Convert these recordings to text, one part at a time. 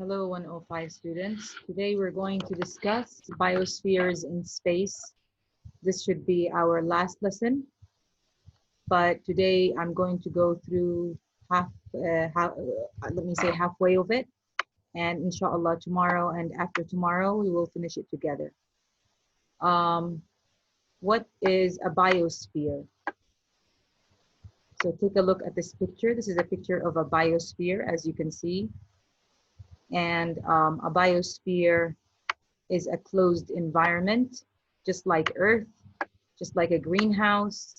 Hello, 105 students. Today we're going to discuss biospheres in space. This should be our last lesson, but today I'm going to go through let me say halfway of it, and inshallah tomorrow and after tomorrow we will finish it together. What is a biosphere? So take a look at this picture. This is a picture of a biosphere, as you can see, and a biosphere is a closed environment, just like Earth, just like a greenhouse.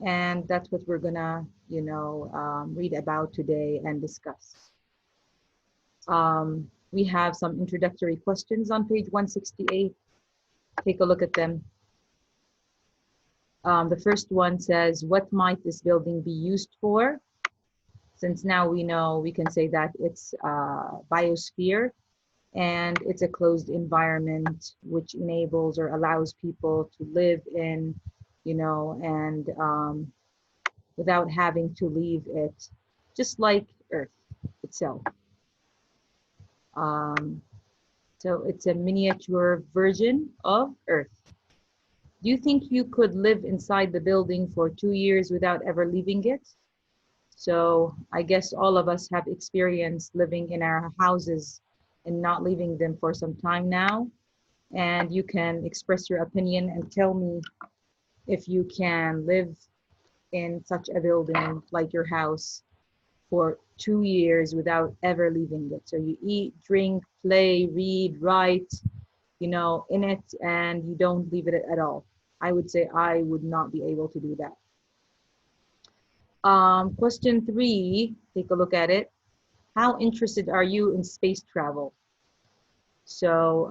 And that's what we're gonna, read about today and discuss. We have some introductory questions on page 168. Take a look at them. The first one says, what might this building be used for? Since now we know, we can say that it's a biosphere, and it's a closed environment which enables or allows people to live in, and without having to leave it, just like Earth itself. So it's a miniature version of Earth. Do you think you could live inside the building for 2 years without ever leaving it? So I guess all of us have experienced living in our houses and not leaving them for some time now. And you can express your opinion and tell me if you can live in such a building like your house for 2 years without ever leaving it. So you eat, drink, play, read, write, in it, and you don't leave it at all. I would say I would not be able to do that. Question 3, take a look at it. How interested are you in space travel? So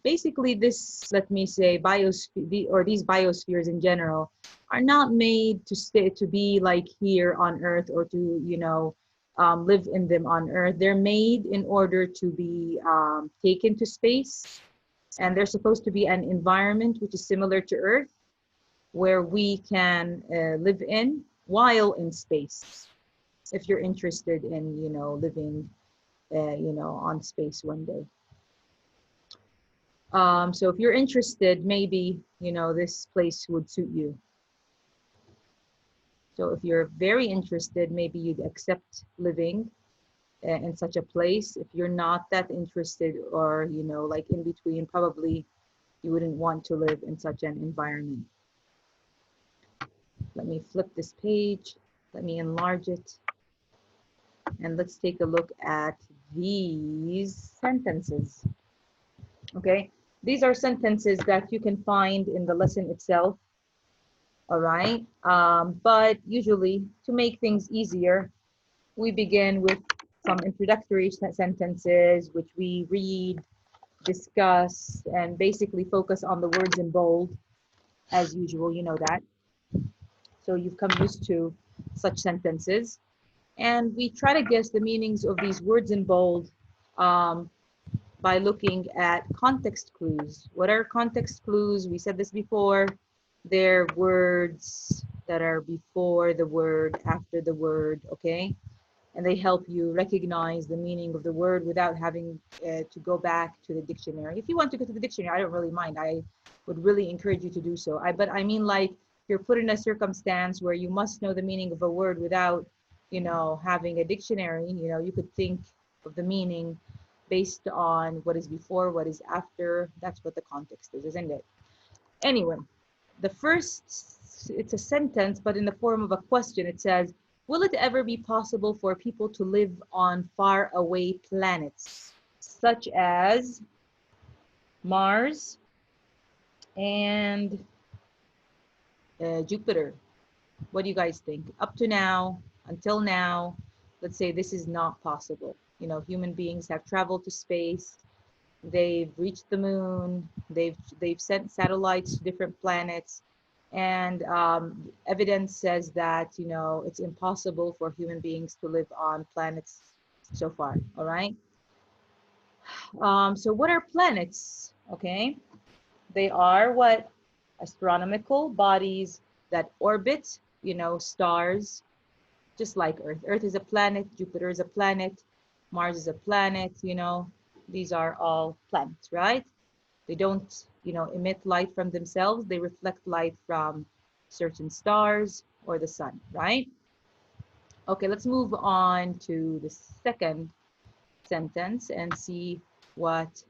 basically this, let me say, biosphere, or these biospheres in general, are not made to be like here on Earth, or to, live in them on Earth. They're made in order to be taken to space. And they're supposed to be an environment which is similar to Earth, where we can live in while in space. If you're interested in, living, on space one day. So if you're interested, maybe, this place would suit you. So if you're very interested, maybe you'd accept living in such a place. If you're not that interested, or, like in between, probably you wouldn't want to live in such an environment. Let me flip this page. Let me enlarge it. And let's take a look at these sentences. Okay, these are sentences that you can find in the lesson itself. All right, but usually to make things easier, we begin with some introductory sentences, which we read, discuss, and basically focus on the words in bold, as usual, you know that. So you've come used to such sentences. And we try to guess the meanings of these words in bold by looking at context clues. What are context clues? We said this before. They're words that are before the word, after the word, okay? And they help you recognize the meaning of the word without having to go back to the dictionary. If you want to go to the dictionary, I don't really mind. I would really encourage you to do so. But I mean, like, you're put in a circumstance where you must know the meaning of a word without, having a dictionary. You could think of the meaning based on what is before, what is after. That's what the context is, isn't it? Anyway, the first, it's a sentence, but in the form of a question. It says, will it ever be possible for people to live on faraway planets, such as Mars and Jupiter? What do you guys think? Up to now, until now, let's say this is not possible. Human beings have traveled to space. They've reached the moon. They've sent satellites to different planets. And evidence says that, it's impossible for human beings to live on planets so far, all right? So what are planets? Okay, they are what? Astronomical bodies that orbit, stars, just like Earth. Earth is a planet, Jupiter is a planet, Mars is a planet, you know, these are all planets, right? They don't, you know, emit light from themselves. They reflect light from certain stars or the sun, right? Okay, let's move on to the second sentence and see what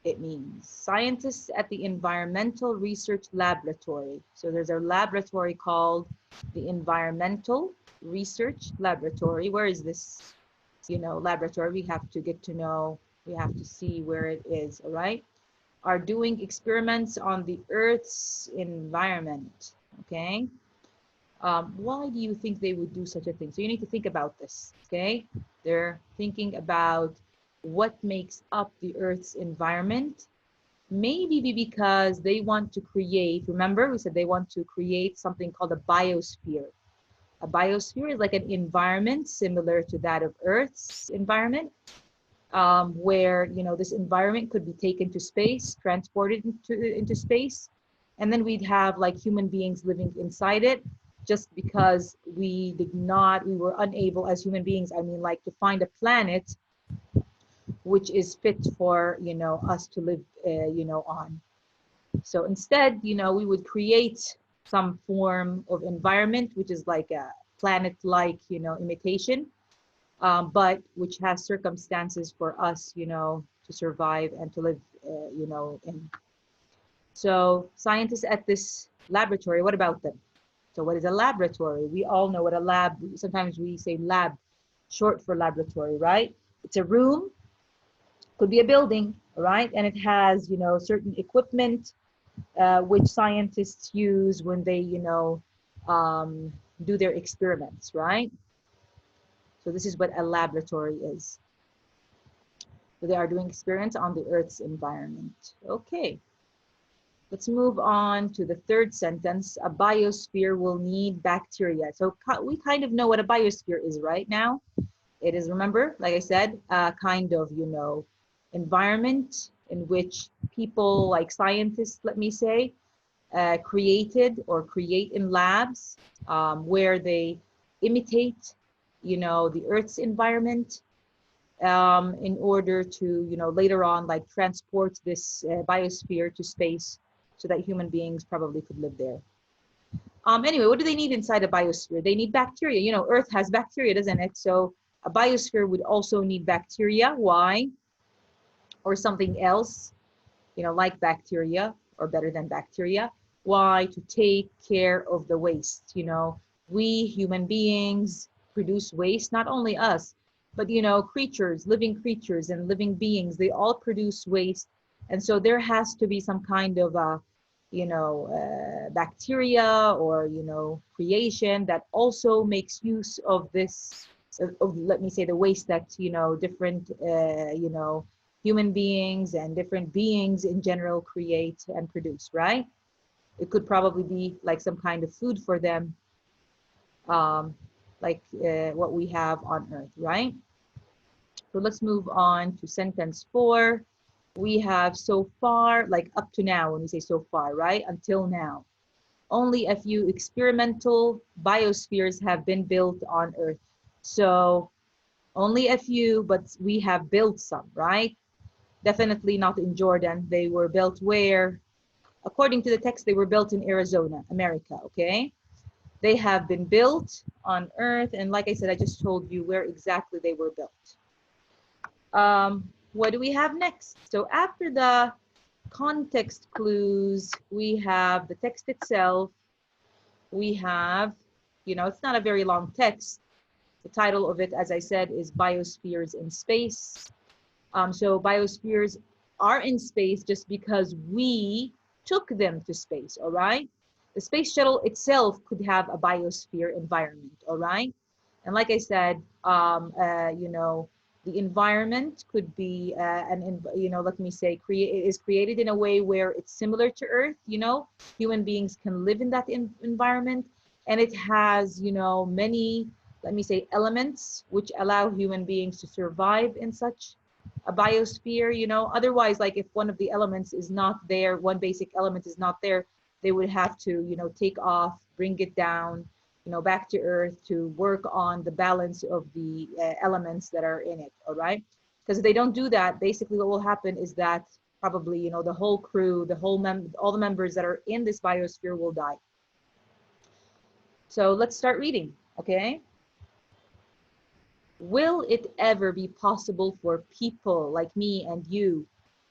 it means. Scientists at the Environmental Research Laboratory. So there's a laboratory called the Environmental Research Laboratory. Where is this, you know, laboratory? We have to get to know, we have to see where it is, all right? Are doing experiments on the Earth's environment, okay? Why do you think they would do such a thing? So you need to think about this, okay? They're thinking about what makes up the Earth's environment. Maybe because they want to create, remember we said they want to create something called a biosphere. A biosphere is like an environment similar to that of Earth's environment, where, you know, this environment could be taken to space, transported into space, and then we'd have like human beings living inside it, just because we were unable as human beings, I mean, like, to find a planet which is fit for, you know, us to live, you know, on. So instead, you know, we would create some form of environment which is like a planet-like, you know, imitation, but which has circumstances for us, you know, to survive and to live, you know, in. So scientists at this laboratory, what about them? So what is a laboratory? We all know what a lab, sometimes we say lab, short for laboratory, right? It's a room, could be a building, right? And it has, you know, certain equipment, which scientists use when they, you know, do their experiments, right? So this is what a laboratory is. So they are doing experiments on the Earth's environment. Okay, let's move on to the third sentence. A biosphere will need bacteria. So we kind of know what a biosphere is right now. It is, remember, like I said, a kind of, you know, environment in which people, like scientists, let me say, created or create in labs, where they imitate, you know, the Earth's environment, in order to, you know, later on, like, transport this biosphere to space so that human beings probably could live there. Anyway, what do they need inside a biosphere? They need bacteria. You know, Earth has bacteria, doesn't it? So a biosphere would also need bacteria. Why? Or something else, you know, like bacteria, or better than bacteria. Why? To take care of the waste. You know, we human beings produce waste, not only us, but, you know, creatures, living creatures and living beings, they all produce waste. And so there has to be some kind of you know, bacteria or, you know, creation that also makes use of this, of, let me say, the waste that, you know, different, you know, human beings and different beings in general create and produce, right? It could probably be like some kind of food for them, like what we have on Earth, right? So let's move on to sentence 4. We have so far, like up to now, when we say so far, right? Until now, only a few experimental biospheres have been built on Earth. So only a few, but we have built some, right? Definitely not in Jordan. They were built where? According to the text, they were built in Arizona, America, okay? They have been built on Earth, and like I said, I just told you where exactly they were built. What do we have next? So after the context clues, we have the text itself. We have, you know, it's not a very long text. The title of it, as I said, is Biospheres in Space. So biospheres are in space just because we took them to space, all right? The space shuttle itself could have a biosphere environment, all right? And like I said, you know, the environment could be you know, let me say, is created in a way where it's similar to Earth, you know, human beings can live in that environment, and it has, you know, many, let me say, elements which allow human beings to survive in such a biosphere, you know. Otherwise, like, if one of the elements is not there, one basic element is not there, they would have to, you know, take off, bring it down, you know, back to Earth to work on the balance of the elements that are in it, all right? Because if they don't do that, basically what will happen is that probably, you know, the whole crew, all the members that are in this biosphere will die. So let's start reading, okay? Will it ever be possible for people like me and you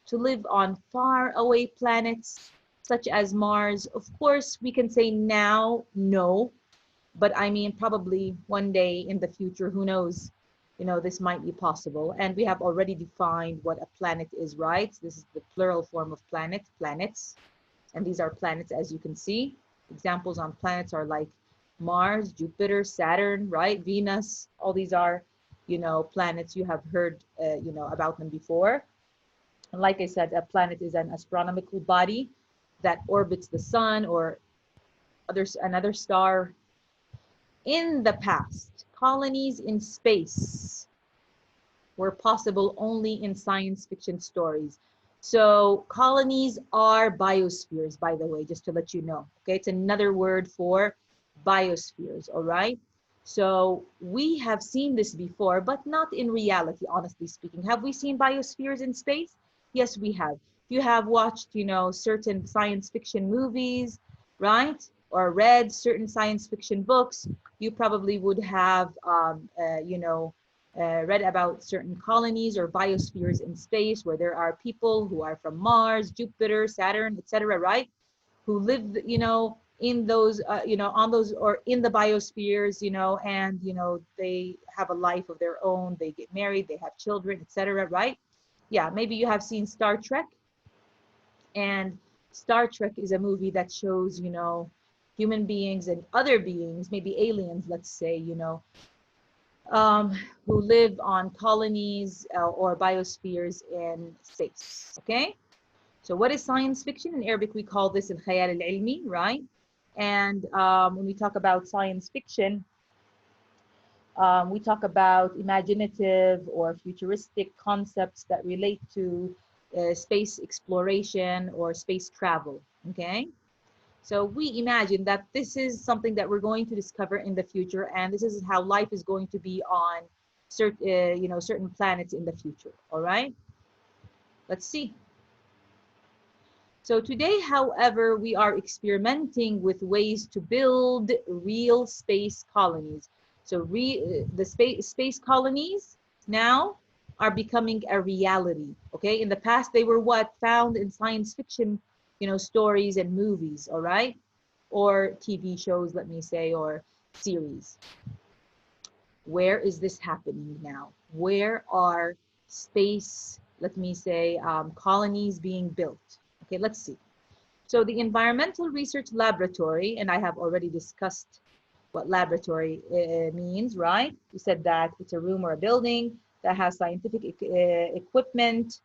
to live on far away planets such as Mars? Of course, we can say now, no, but I mean, probably one day in the future, who knows? You know, this might be possible. And we have already defined what a planet is, right? This is the plural form of planet, planets. And these are planets, as you can see. Examples on planets are like Mars, Jupiter, Saturn, right? Venus. All these are, you know, planets. You have heard, you know, about them before. And like I said, a planet is an astronomical body that orbits the sun or another star. In the past, colonies in space were possible only in science fiction stories. So colonies are biospheres, by the way, just to let you know. Okay, it's another word for biospheres, all right? So we have seen this before, but not in reality, honestly speaking. Have we seen biospheres in space? Yes, we have. If you have watched, you know, certain science fiction movies, right? Or read certain science fiction books, you probably would have, you know, read about certain colonies or biospheres in space where there are people who are from Mars, Jupiter, Saturn, etc., right? Who live, you know, in those, you know, on those or in the biospheres, you know, and, you know, they have a life of their own. They get married, they have children, etc., right? Yeah, maybe you have seen Star Trek, and Star Trek is a movie that shows, you know, human beings and other beings, maybe aliens, let's say, you know, who live on colonies or biospheres in space, okay? So what is science fiction? In Arabic, we call this al-khayal al-ilmi, right? And when we talk about science fiction, we talk about imaginative or futuristic concepts that relate to space exploration or space travel, okay? So we imagine that this is something that we're going to discover in the future, and this is how life is going to be on certain, you know, certain planets in the future. All right, let's see. So today, however, we are experimenting with ways to build real space colonies. So the space colonies now are becoming a reality. Okay, in the past they were what found in science fiction, you know, stories and movies. All right, or TV shows, let me say, or series. Where is this happening now? Where are space, let me say, colonies being built? Okay, let's see. So the Environmental Research Laboratory, and I have already discussed what laboratory means, right? We said that it's a room or a building that has scientific equipment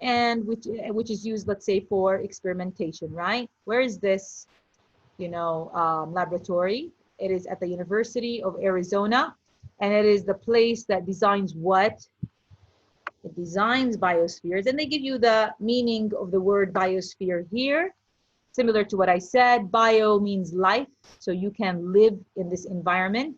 and which is used, let's say, for experimentation, right? Where is this, you know, laboratory? It is at the University of Arizona, and it is the place that designs what? It designs biospheres, and they give you the meaning of the word biosphere here. Similar to what I said, bio means life, so you can live in this environment.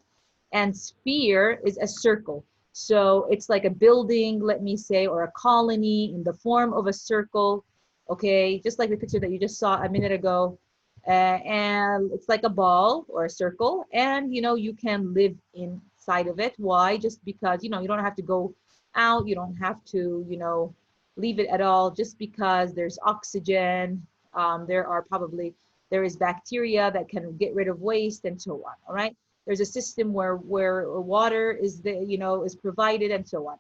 And sphere is a circle. So it's like a building, let me say, or a colony in the form of a circle, okay? Just like the picture that you just saw a minute ago. And it's like a ball or a circle, and, you know, you can live inside of it. Why? Just because, you know, you don't have to go out, you don't have to, you know, leave it at all, just because there's oxygen. There is bacteria that can get rid of waste and so on. All right, there's a system where water is is provided and so on.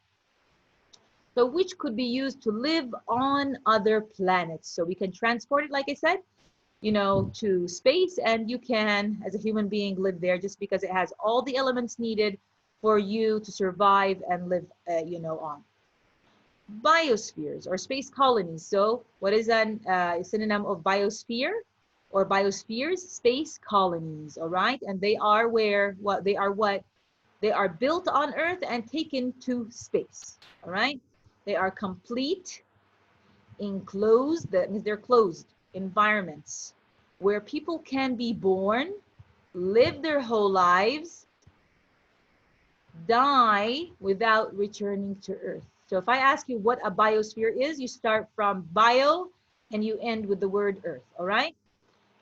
So which could be used to live on other planets. So we can transport it, like I said, you know, to space, and you can, as a human being, live there just because it has all the elements needed for you to survive and live, on. Biospheres or space colonies. So what is a synonym of biosphere or biospheres? Space colonies, all right? And they are they are built on Earth and taken to space, all right? They are complete, enclosed, that means they're closed environments where people can be born live their whole lives, die without returning to Earth. So if I ask you what a biosphere is, you start from bio and you end with the word Earth, all right?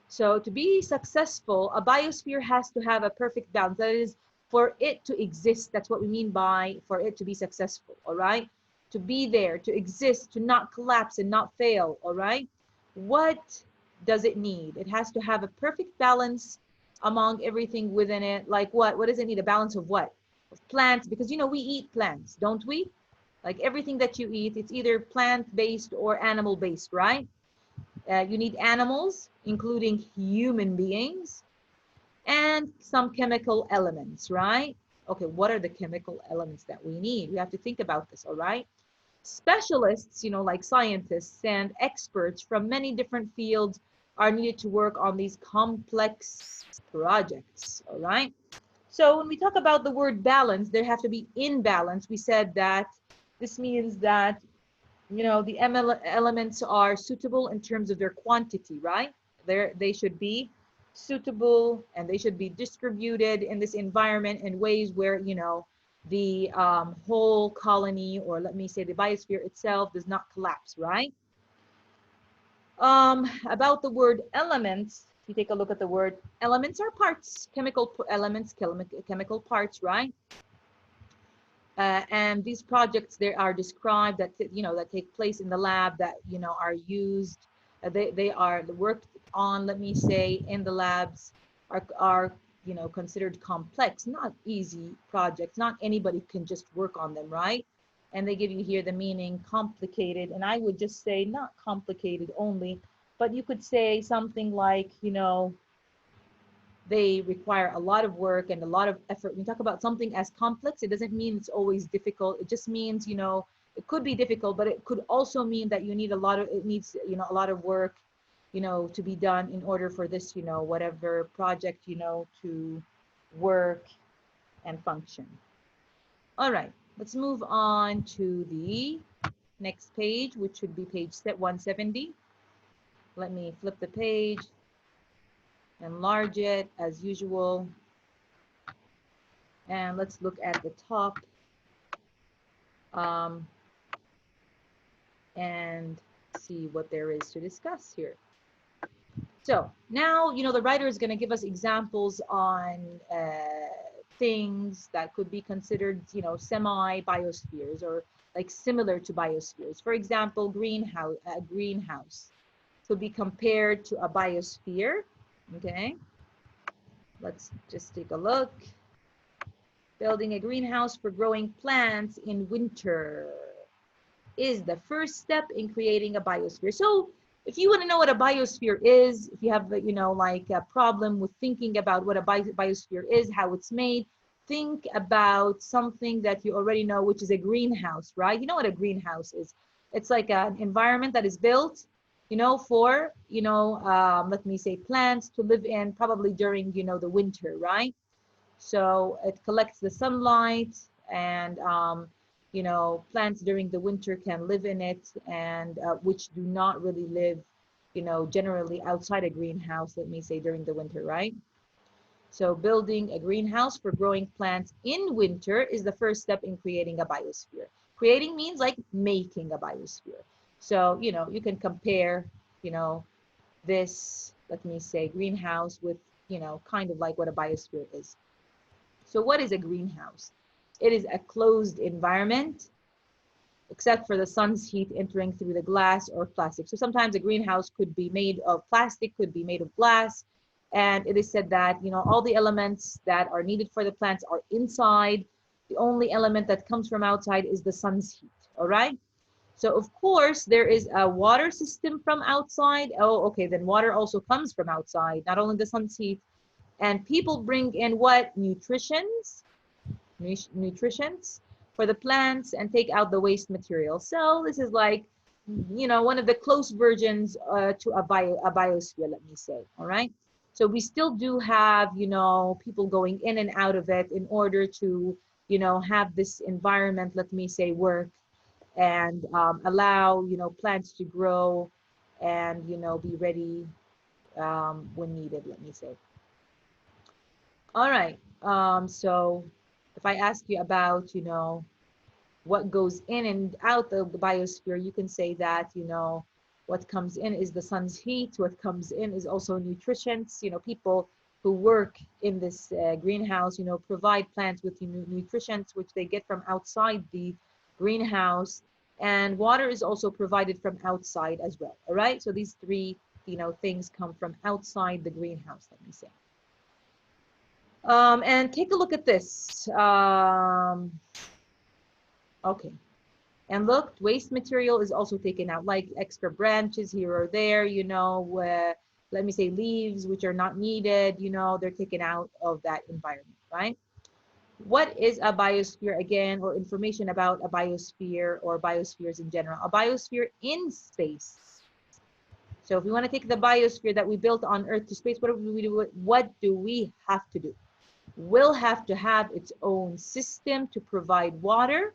So to be successful, a biosphere has to have a perfect balance. That is, for it to exist, that's what we mean by for it to be successful, all right? To be there, to exist, to not collapse and not fail, all right? What does it need? It has to have a perfect balance among everything within it. Like what? What does it need? A balance of what? Of plants, because we eat plants, don't we? Like everything that you eat, it's either plant-based or animal-based, right? You need animals, including human beings, and some chemical elements, right? Okay, what are the chemical elements that we need? We have to think about this, all right? Specialists, like scientists and experts from many different fields are needed to work on these complex projects, all right? So when we talk about the word balance, there have to be in balance. We said that this means that the elements are suitable in terms of their quantity, right? They should be suitable and they should be distributed in this environment in ways where, the whole colony, or let me say the biosphere itself, does not collapse, right? About the word elements, if you take a look at the word elements are parts, chemical elements, chemical parts, right? And these projects there are described that that take place in the lab that are used. They are worked on. Let me say in the labs are considered complex, not easy projects. Not anybody can just work on them, right? And they give you here the meaning complicated, and I would just say not complicated only, but you could say something like they require a lot of work and a lot of effort. When you talk about something as complex, it doesn't mean it's always difficult. It just means, it could be difficult, but it could also mean that it needs, a lot of work, to be done in order for this, whatever project, to work and function. All right, let's move on to the next page, which should be page 170. Let me flip the page, enlarge it as usual. And let's look at the top and see what there is to discuss here. So now, the writer is going to give us examples on things that could be considered, semi-biospheres or like similar to biospheres. For example, a greenhouse could be compared to a biosphere. Okay, let's just take a look. Building a greenhouse for growing plants in winter is the first step in creating a biosphere. So if you want to know what a biosphere is, if you have, like a problem with thinking about what a biosphere is, how it's made, think about something that you already know, which is a greenhouse, right? You know what a greenhouse is. It's like an environment that is built, for, let me say plants to live in probably during, the winter, right? So it collects the sunlight and, plants during the winter can live in it, and which do not really live, generally outside a greenhouse, let me say during the winter, right? So building a greenhouse for growing plants in winter is the first step in creating a biosphere. Creating means like making a biosphere. So, you can compare, this, let me say, greenhouse with, kind of like what a biosphere is. So what is a greenhouse? It is a closed environment, except for the sun's heat entering through the glass or plastic. So sometimes a greenhouse could be made of plastic, could be made of glass. And it is said that, all the elements that are needed for the plants are inside. The only element that comes from outside is the sun's heat, all right? So of course, there is a water system from outside. Oh, okay, then water also comes from outside, not only the sun's heat. And people bring in what? Nutritions for the plants and take out the waste material. So this is like, one of the close versions to a biosphere, let me say, all right? So we still do have, people going in and out of it in order to, have this environment, let me say, work and allow, plants to grow and, be ready when needed, let me say. All right. So if I ask you about, what goes in and out of the biosphere, you can say that, what comes in is the sun's heat. What comes in is also nutrients. People who work in this greenhouse, provide plants with nutrients, which they get from outside the greenhouse. And water is also provided from outside as well. All right. So these three, things come from outside the greenhouse, let me say. And take a look at this. Okay. And look, waste material is also taken out, like extra branches here or there, let me say leaves, which are not needed, they're taken out of that environment, right? What is a biosphere again, or information about a biosphere or biospheres in general? A biosphere in space. So if we want to take the biosphere that we built on Earth to space, what do we do? What do we have to do? We'll have to have its own system to provide water.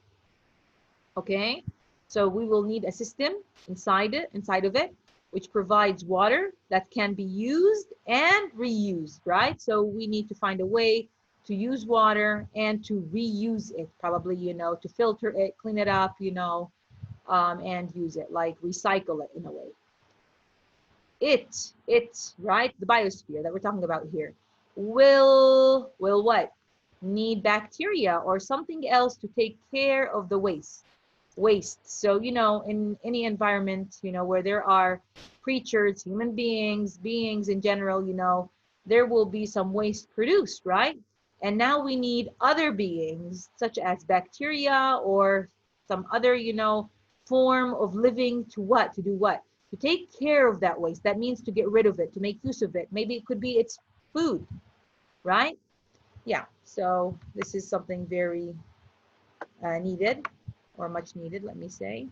Okay, so we will need a system inside of it, which provides water that can be used and reused, right? So we need to find a way to use water and to reuse it, probably, to filter it, clean it up, and use it, like recycle it in a way. Right, the biosphere that we're talking about here, will what? Need bacteria or something else to take care of the waste. So, in any environment, where there are creatures, human beings in general, there will be some waste produced, right? And now we need other beings, such as bacteria or some other, form of living to what? To do what? To take care of that waste. That means to get rid of it, to make use of it. Maybe it could be its food, right? Yeah, so this is something very needed, or much needed, let me say.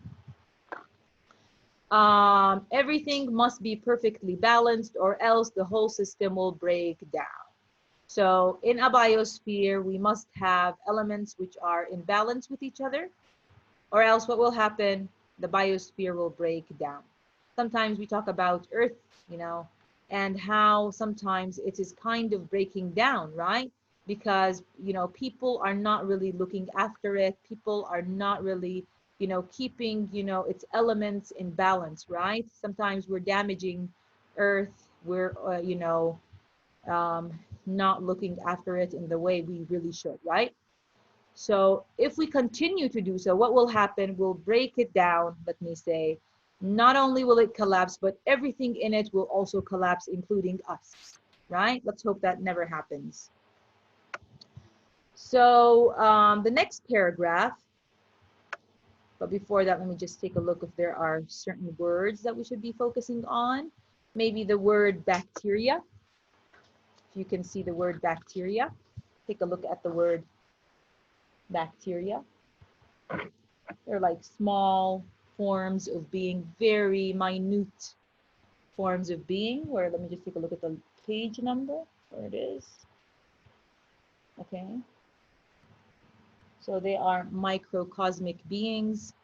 Everything must be perfectly balanced or else the whole system will break down. So in a biosphere, we must have elements which are in balance with each other, or else what will happen? The biosphere will break down. Sometimes we talk about Earth, and how sometimes it is kind of breaking down, right? Because, people are not really looking after it. People are not really, keeping, its elements in balance, right? Sometimes we're damaging Earth. We're, not looking after it in the way we really should, right? So if we continue to do so, what will happen? We'll break it down, let me say. Not only will it collapse, but everything in it will also collapse, including us, right? Let's hope that never happens. So the next paragraph, but before that, let me just take a look if there are certain words that we should be focusing on. Maybe the word bacteria. If you can see the word bacteria, take a look at the word bacteria. They're like small forms of being, very minute forms of being. Where, let me just take a look at the page number, where it is. Okay. So they are microcosmic beings,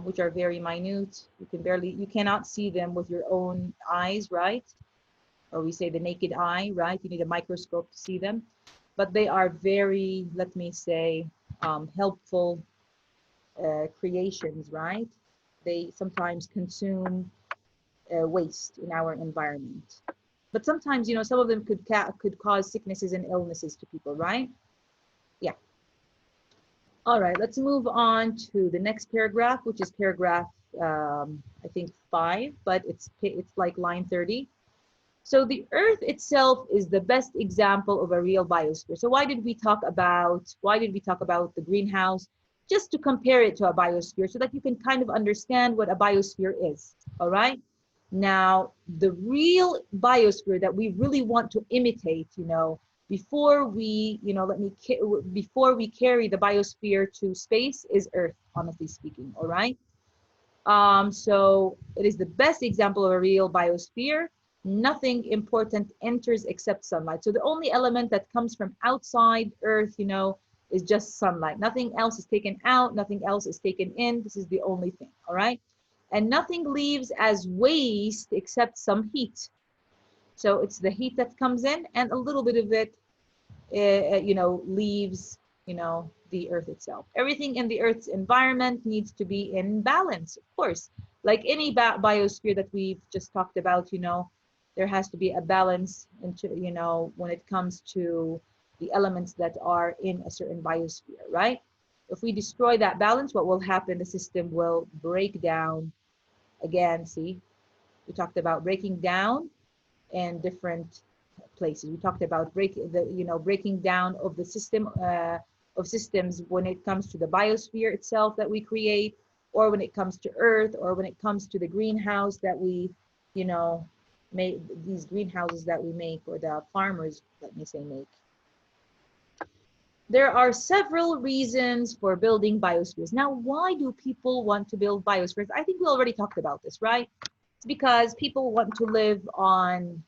which are very minute. You cannot see them with your own eyes, right? Or we say the naked eye, right? You need a microscope to see them. But they are very, let me say, helpful creations, right? They sometimes consume waste in our environment. But sometimes, some of them could cause sicknesses and illnesses to people, right? Yeah. All right, let's move on to the next paragraph, which is paragraph, I think 5, but it's like line 30. So the Earth itself is the best example of a real biosphere. So why did we talk about the greenhouse? Just to compare it to a biosphere, so that you can kind of understand what a biosphere is. All right. Now, the real biosphere that we really want to imitate, before we, before we carry the biosphere to space, is Earth, honestly speaking. All right. So it is the best example of a real biosphere. Nothing important enters except sunlight. So the only element that comes from outside Earth, is just sunlight. Nothing else is taken out. Nothing else is taken in. This is the only thing. All right. And nothing leaves as waste except some heat. So it's the heat that comes in and a little bit of it you know, leaves, you know, the earth itself. Everything in the earth's environment needs to be in balance, of course. Like any biosphere that we've just talked about, you know, there has to be a balance into, you know, when it comes to the elements that are in a certain biosphere, right? If we destroy that balance, what will happen? The system will break down again. See, we talked about breaking down in different places. We talked about breaking down of the system of systems when it comes to the biosphere itself that we create, or when it comes to Earth, or when it comes to the greenhouse that we, you know, make, these greenhouses that we make, or the farmers, let me say, make. There are several reasons for building biospheres. Now, why do people want to build biospheres? I think we already talked about this, right? It's because people want to live on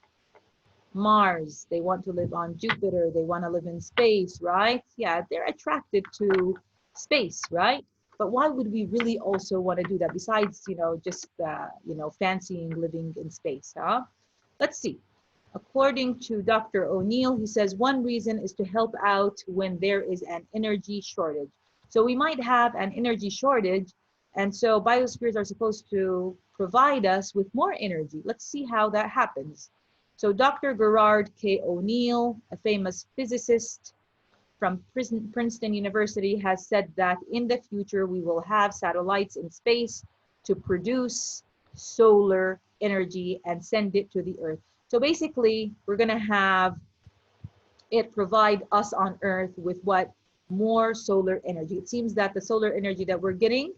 Mars, they want to live on Jupiter, they want to live in space, right? Yeah, they're attracted to space, right? But why would we really also want to do that besides, you know, just, you know, fancying living in space, huh? Let's see. According to Dr. O'Neill, he says one reason is to help out when there is an energy shortage. So we might have an energy shortage, and so biospheres are supposed to provide us with more energy. Let's see how that happens. So Dr. Gerard K. O'Neill, a famous physicist from Princeton University, has said that in the future we will have satellites in space to produce solar energy and send it to the Earth. So basically, we're going to have it provide us on Earth with what? More solar energy. It seems that the solar energy that we're getting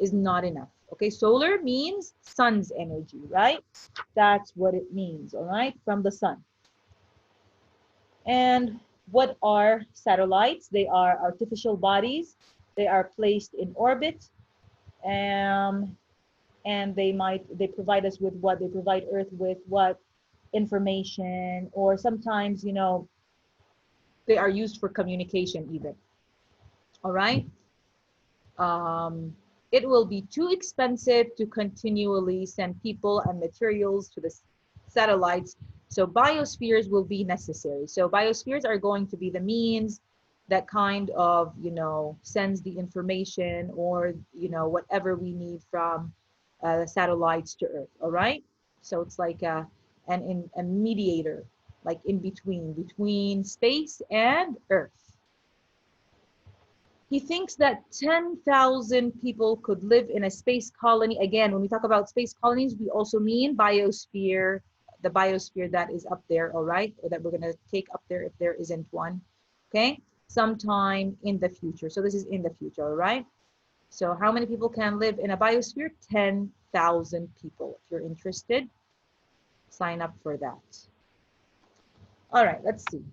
is not enough. Okay, solar means sun's energy, right? That's what it means, all right, from the sun. And what are satellites? They are artificial bodies. They are placed in orbit, and they provide us with what? They provide Earth with what? Information, or sometimes, you know, they are used for communication even. All right. It will be too expensive to continually send people and materials to the satellites. So biospheres will be necessary. So biospheres are going to be the means that kind of, you know, sends the information, or, you know, whatever we need from the satellites to Earth. All right. So it's like a mediator, like in between space and Earth. He thinks that 10,000 people could live in a space colony. Again, when we talk about space colonies, we also mean biosphere, the biosphere that is up there, all right, or that we're going to take up there if there isn't one, okay, sometime in the future. So this is in the future, all right? So how many people can live in a biosphere? 10,000 people. If you're interested, sign up for that. All right, let's see.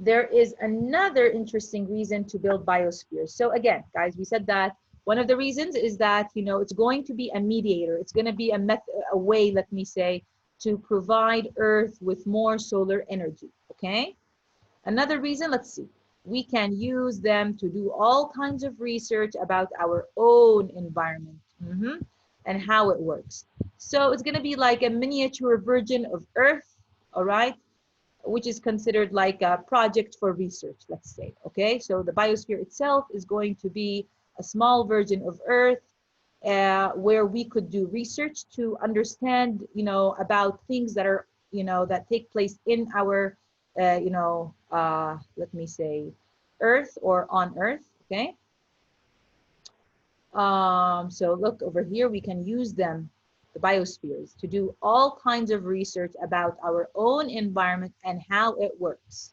There is another interesting reason to build biospheres. So again, guys, we said that one of the reasons is that, you know, it's going to be a mediator. It's going to be a way, let me say, to provide Earth with more solar energy, okay? Another reason, let's see, we can use them to do all kinds of research about our own environment and how it works. So it's going to be like a miniature version of Earth, all right? Which is considered like a project for research, let's say, okay? So the biosphere itself is going to be a small version of Earth where we could do research to understand, you know, about things that are, you know, that take place in our, let me say, Earth or on Earth, okay? So look over here, we can use them, the biospheres, to do all kinds of research about our own environment and how it works.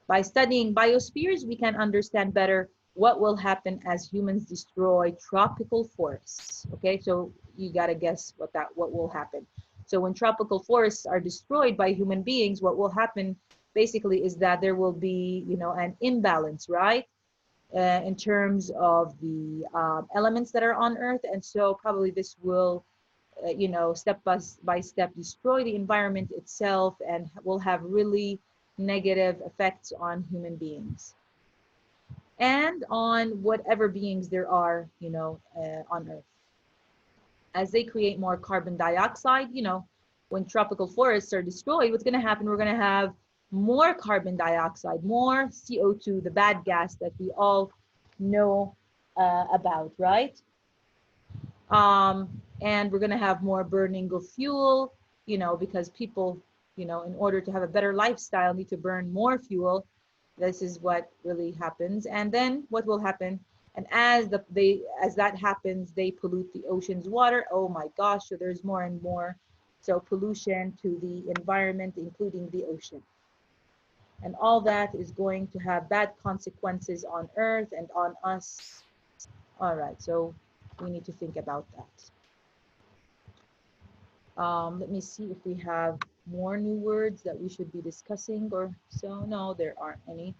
By studying biospheres, we can understand better what will happen as humans destroy tropical forests. Okay, so you gotta guess what will happen. So when tropical forests are destroyed by human beings, what will happen basically is that there will be, you know, an imbalance, right? In terms of the elements that are on Earth, and so probably this will, you know, step by step destroy the environment itself and will have really negative effects on human beings and on whatever beings there are, you know, on Earth. As they create more carbon dioxide, you know, when tropical forests are destroyed, what's going to happen? We're going to have more carbon dioxide, more CO2, the bad gas that we all know about, right? And we're going to have more burning of fuel, because people, in order to have a better lifestyle, need to burn more fuel. This is what really happens. And then what will happen? And as that happens, they pollute the ocean's water. Oh my gosh, so there's more and more. So pollution to the environment, including the ocean. And all that is going to have bad consequences on Earth and on us. All right, so we need to think about that. Let me see if we have more new words that we should be discussing or so. No, there aren't any.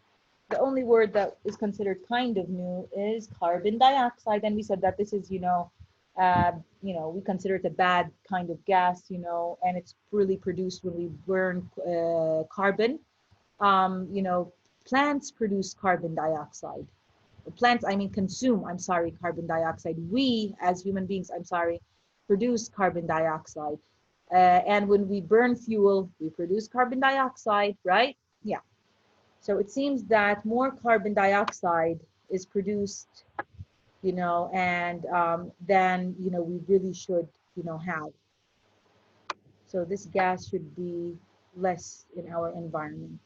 The only word that is considered kind of new is carbon dioxide. And we said that this is, we consider it a bad kind of gas, and it's really produced when we burn carbon. Plants produce carbon dioxide. Plants, I mean, consume, I'm sorry, carbon dioxide. We, as human beings, I'm sorry, produce carbon dioxide. And when we burn fuel, we produce carbon dioxide, right? Yeah. So it seems that more carbon dioxide is produced, and than, we really should, have. So this gas should be less in our environment.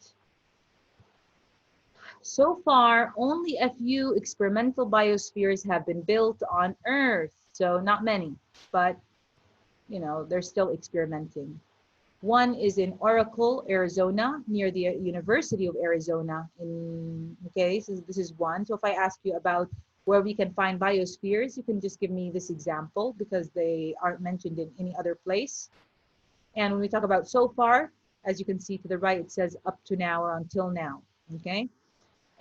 So far, only a few experimental biospheres have been built on Earth. So not many, but they're still experimenting. One is in Oracle, Arizona, near the University of Arizona. Okay, so this is one. So if I ask you about where we can find biospheres, you can just give me this example because they aren't mentioned in any other place. And when we talk about so far, as you can see to the right, it says up to now or until now. Okay.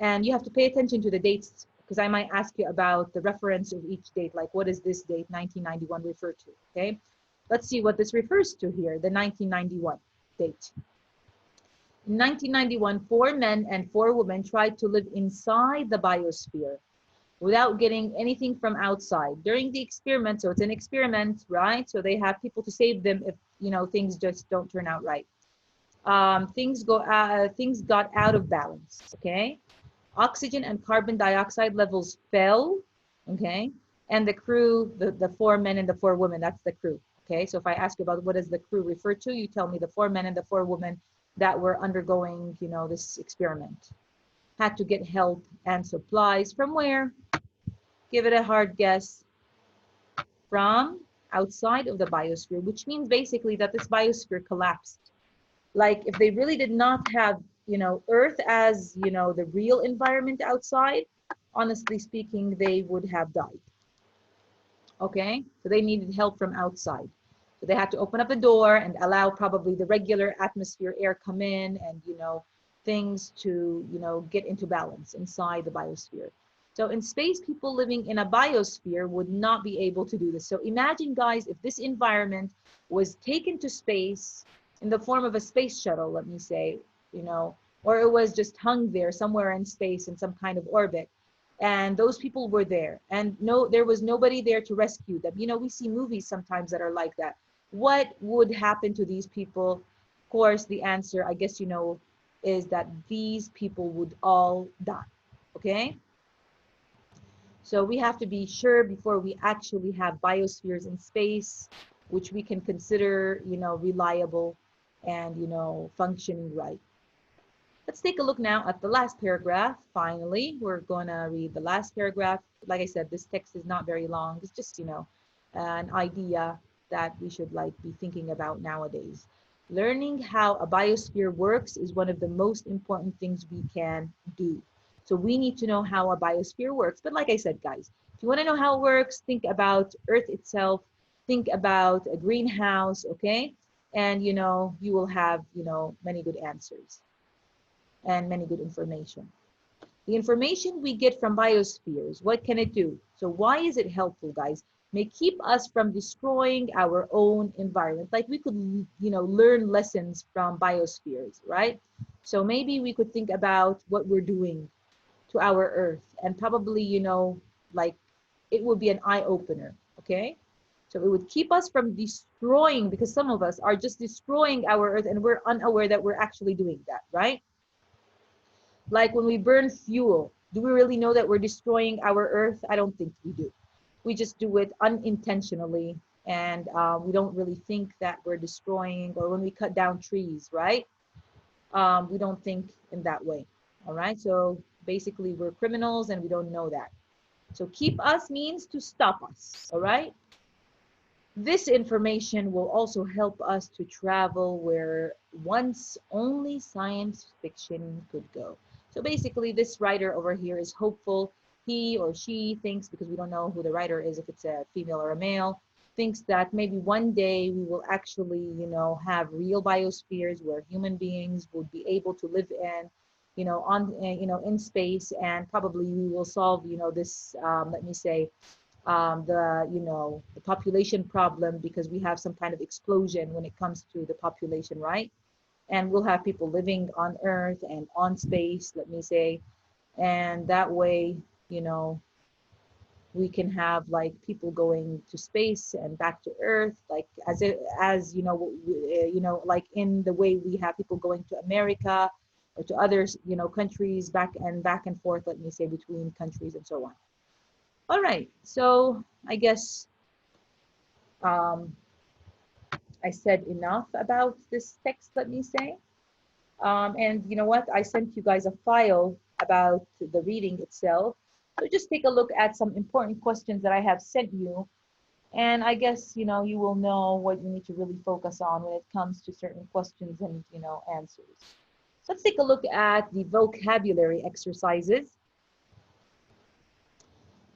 And you have to pay attention to the dates because I might ask you about the reference of each date, like what does this date 1991 refer to, okay? Let's see what this refers to here, the 1991 date. In 1991, 4 men and 4 women tried to live inside the biosphere without getting anything from outside during the experiment. So it's an experiment, right? So they have people to save them if, things just don't turn out right. Things got out of balance, okay? Oxygen and carbon dioxide levels fell, okay? And the crew, the 4 men and the 4 women, that's the crew, okay? So if I ask you about what does the crew refer to, you tell me the 4 men and the 4 women that were undergoing, this experiment. Had to get help and supplies from where? Give it a hard guess. From outside of the biosphere, which means basically that this biosphere collapsed. Like if they really did not have, Earth as, the real environment outside, honestly speaking, they would have died. Okay, so they needed help from outside. So they had to open up the door and allow probably the regular atmosphere air come in and, things to, get into balance inside the biosphere. So in space, people living in a biosphere would not be able to do this. So imagine, guys, if this environment was taken to space in the form of a space shuttle, let me say, or it was just hung there somewhere in space in some kind of orbit. And those people were there and there was nobody there to rescue them. We see movies sometimes that are like that. What would happen to these people? Of course, the answer, I guess, is that these people would all die. Okay. So we have to be sure before we actually have biospheres in space, which we can consider, reliable and, functioning right. Let's take a look now at the last paragraph. Finally, we're going to read the last paragraph. Like I said, this text is not very long. It's just, an idea that we should be thinking about nowadays. Learning how a biosphere works is one of the most important things we can do. So we need to know how a biosphere works. But like I said, guys, if you want to know how it works, think about Earth itself. Think about a greenhouse, okay? And, you will have, many good answers and many good information. The information we get from biospheres, what can it do? So why is it helpful, guys? May keep us from destroying our own environment. Like we could, learn lessons from biospheres, right? So maybe we could think about what we're doing to our Earth and probably, like it would be an eye opener, okay? So it would keep us from destroying, because some of us are just destroying our earth and we're unaware that we're actually doing that, right? Like when we burn fuel, do we really know that we're destroying our earth? I don't think we do. We just do it unintentionally, and we don't really think that we're destroying. Or when we cut down trees, right? We don't think in that way. All right. So basically, we're criminals and we don't know that. So keep us means to stop us. All right. This information will also help us to travel where once only science fiction could go. So basically, this writer over here is hopeful. He or she thinks, because we don't know who the writer is, if it's a female or a male, thinks that maybe one day we will actually, have real biospheres where human beings would be able to live in, in space, and probably we will solve, this, let me say, the population problem, because we have some kind of explosion when it comes to the population, right? And we'll have people living on Earth and on space, let me say, and that way, you know, we can have like people going to space and back to Earth, like like in the way we have people going to America or to others, countries, back and forth, let me say, between countries and so on. All right, so I guess um, I said enough about this text, let me say. And you know what? I sent you guys a file about the reading itself. So just take a look at some important questions that I have sent you. And I guess, you will know what you need to really focus on when it comes to certain questions and, answers. Let's take a look at the vocabulary exercises.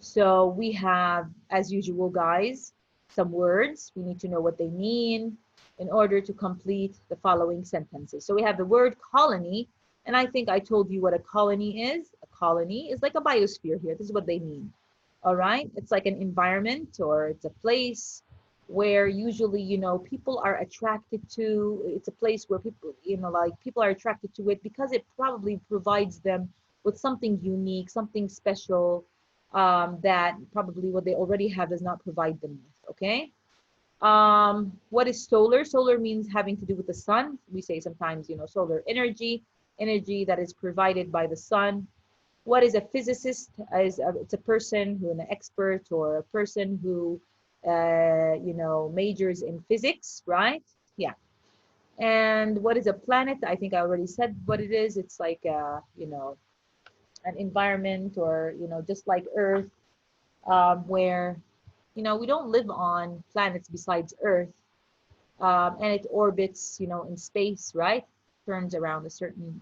So we have, as usual, guys, some words. We need to know what they mean in order to complete the following sentences. So we have the word colony, and I think I told you what a colony is. A colony is like a biosphere here. This is what they mean. All right. It's like an environment, or it's a place where usually, people are attracted to. It's a place where people, like people are attracted to it because it probably provides them with something unique, something special, that probably what they already have does not provide them with. Okay. What is solar? Solar means having to do with the sun. We say sometimes, solar energy, energy that is provided by the sun. What is a physicist? It's a person who, an expert, or a person who, majors in physics, right? Yeah. And what is a planet? I think I already said what it is. It's like, an environment, or, just like Earth, where, we don't live on planets besides Earth, and it orbits, in space, right? Turns around a certain,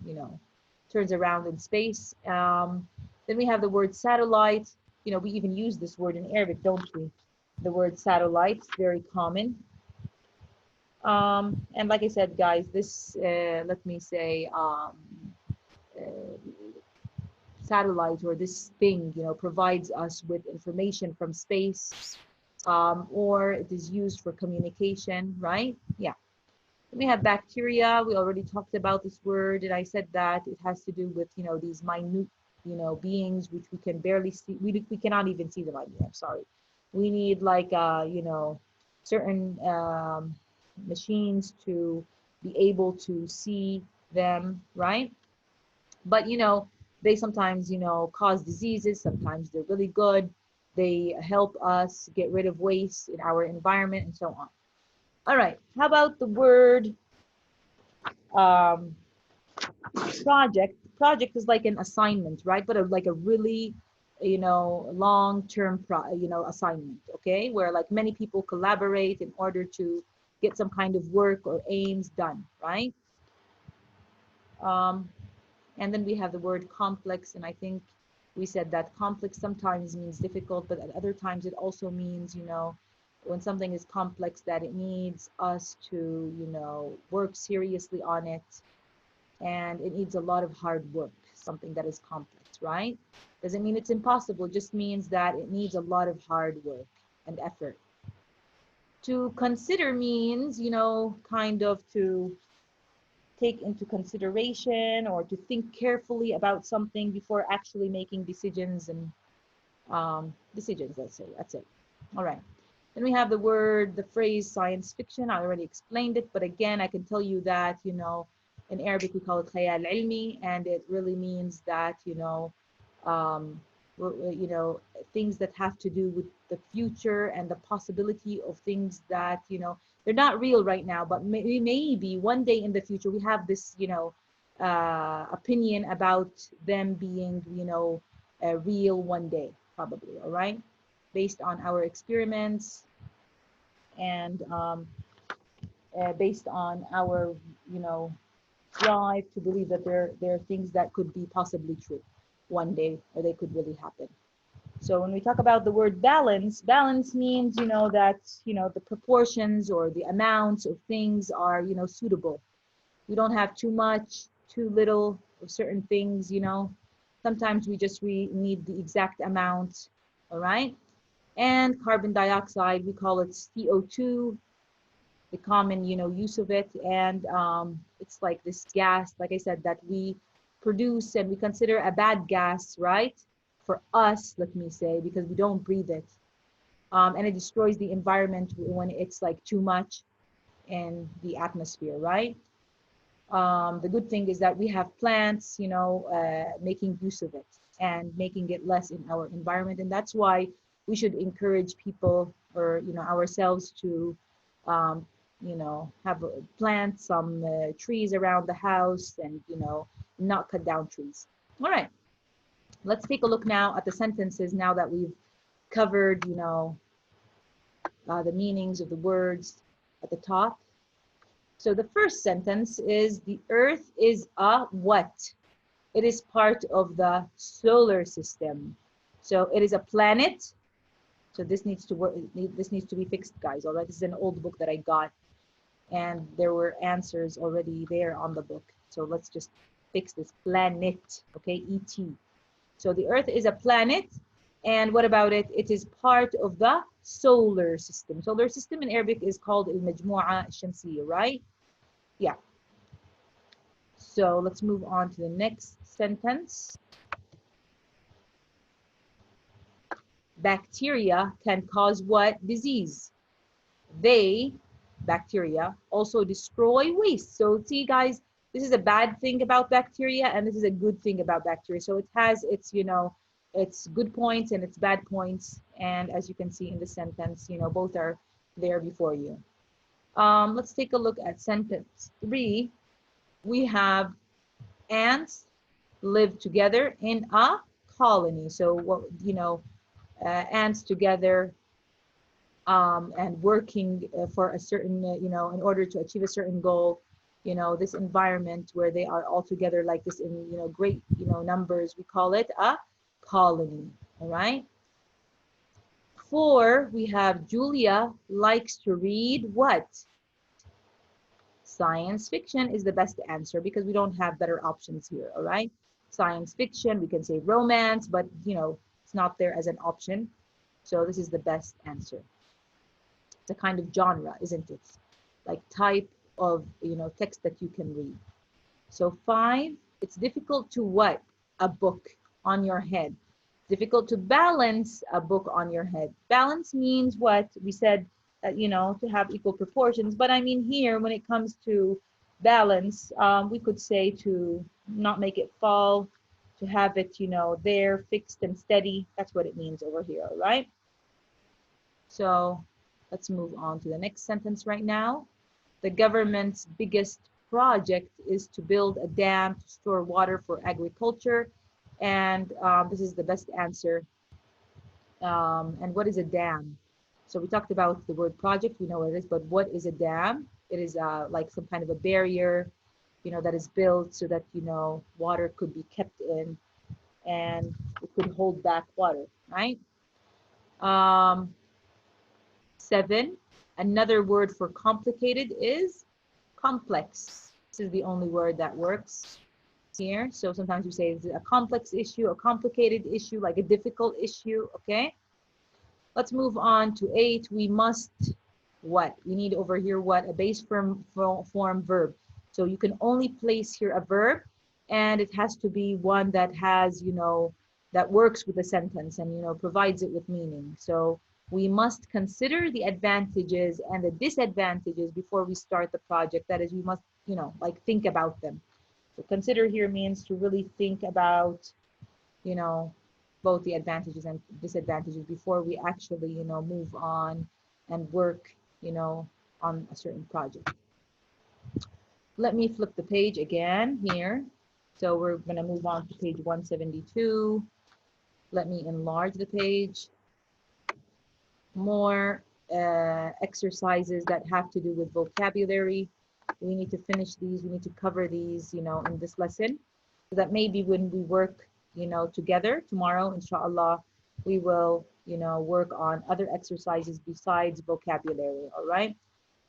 turns around in space. Then we have the word satellite. We even use this word in Arabic, don't we? The word satellite is very common. And like I said, guys, this, let me say, uh, satellite, or this thing, provides us with information from space, or it is used for communication, right? Yeah. We have bacteria. We already talked about this word, and I said that it has to do with, these minute, beings which we can barely see. We cannot even see them. I'm sorry. We need like, certain machines to be able to see them, right? But, they sometimes, cause diseases. Sometimes they're really good. They help us get rid of waste in our environment and so on. All right. How about the word um, project? Project is like an assignment, right? But like a really, long-term, assignment, okay? Where like many people collaborate in order to get some kind of work or aims done, right? Um, and then we have the word complex, and I think we said that complex sometimes means difficult, but at other times it also means, when something is complex, that it needs us to, work seriously on it, and it needs a lot of hard work, something that is complex, right? Doesn't mean it's impossible, it just means that it needs a lot of hard work and effort. To consider means, kind of to take into consideration or to think carefully about something before actually making decisions, and decisions, let's say. That's it. All right. Then we have the phrase science fiction. I already explained it, but again, I can tell you that, in Arabic we call it khayal ilmi, and it really means that, um, you know, things that have to do with the future and the possibility of things that, they're not real right now, but maybe one day in the future we have this, opinion about them being, real one day, probably, all right? Based on our experiments and based on our, you know, drive to believe that there are things that could be possibly true one day, or they could really happen. So when we talk about the word balance, balance means, that, the proportions or the amounts of things are, suitable. We don't have too much, too little of certain things. Sometimes we need the exact amount, all right? And carbon dioxide, we call it CO2, the common, use of it. And it's like this gas, like I said, that we produce and we consider a bad gas, right? For us, let me say, because we don't breathe it. And it destroys the environment when it's like too much in the atmosphere, right? The good thing is that we have plants, making use of it and making it less in our environment. And that's why we should encourage people, or, ourselves to, um, have plant some trees around the house and, not cut down trees. All right, let's take a look now at the sentences now that we've covered, the meanings of the words at the top. So the first sentence is the Earth is a what? It is part of the solar system. So it is a planet. So this needs to work. This needs to be fixed, guys. All right. This is an old book that I got, and there were answers already there on the book. So let's just fix this planet. Okay, ET. So the Earth is a planet. And what about it? It is part of the solar system. Solar system in Arabic is called al-Majmu'a al-Shamsiyya, right? Yeah. So let's move on to the next sentence. Bacteria can cause what disease? They, bacteria, also destroy waste. So see, guys, this is a bad thing about bacteria, and this is a good thing about bacteria. So it has its, its good points and its bad points. And as you can see in the sentence, both are there before you. Let's take a look at sentence 3. We have ants live together in a colony. So what, ants together and working for a certain, in order to achieve a certain goal, this environment where they are all together like this in, great, numbers, we call it a colony, all right? 4, we have Julia likes to read what? Science fiction is the best answer because we don't have better options here, all right? Science fiction, we can say romance, but, it's not there as an option. So this is the best answer. It's a kind of genre, isn't it? Like type of, text that you can read. So 5, it's difficult to what? A book on your head. Difficult to balance a book on your head. Balance means what? We said, to have equal proportions. But I mean here, when it comes to balance, we could say to not make it fall, to have it, there, fixed and steady. That's what it means over here, all right? So let's move on to the next sentence right now. The government's biggest project is to build a dam to store water for agriculture. And this is the best answer. And what is a dam? So we talked about the word project, we know what it is, but what is a dam? It is like some kind of a barrier, that is built so that, water could be kept in and it could hold back water, right? 7, another word for complicated is complex. This is the only word that works here. So sometimes you say it's a complex issue, a complicated issue, like a difficult issue, okay? Let's move on to 8. We must what? We need over here what? A base form verb. So you can only place here a verb, and it has to be one that has, that works with the sentence and, provides it with meaning. So we must consider the advantages and the disadvantages before we start the project. That is, we must, you know, like think about them. So consider here means to really think about, you know, both the advantages and disadvantages before we actually, you know, move on and work, you know, on a certain project. Let me flip the page again here. So we're going to move on to page 172. Let me enlarge the page. More exercises that have to do with vocabulary. We need to finish these. We need to cover these, you know, in this lesson, so that maybe when we work, you know, together tomorrow, inshallah, we will, you know, work on other exercises besides vocabulary. All right.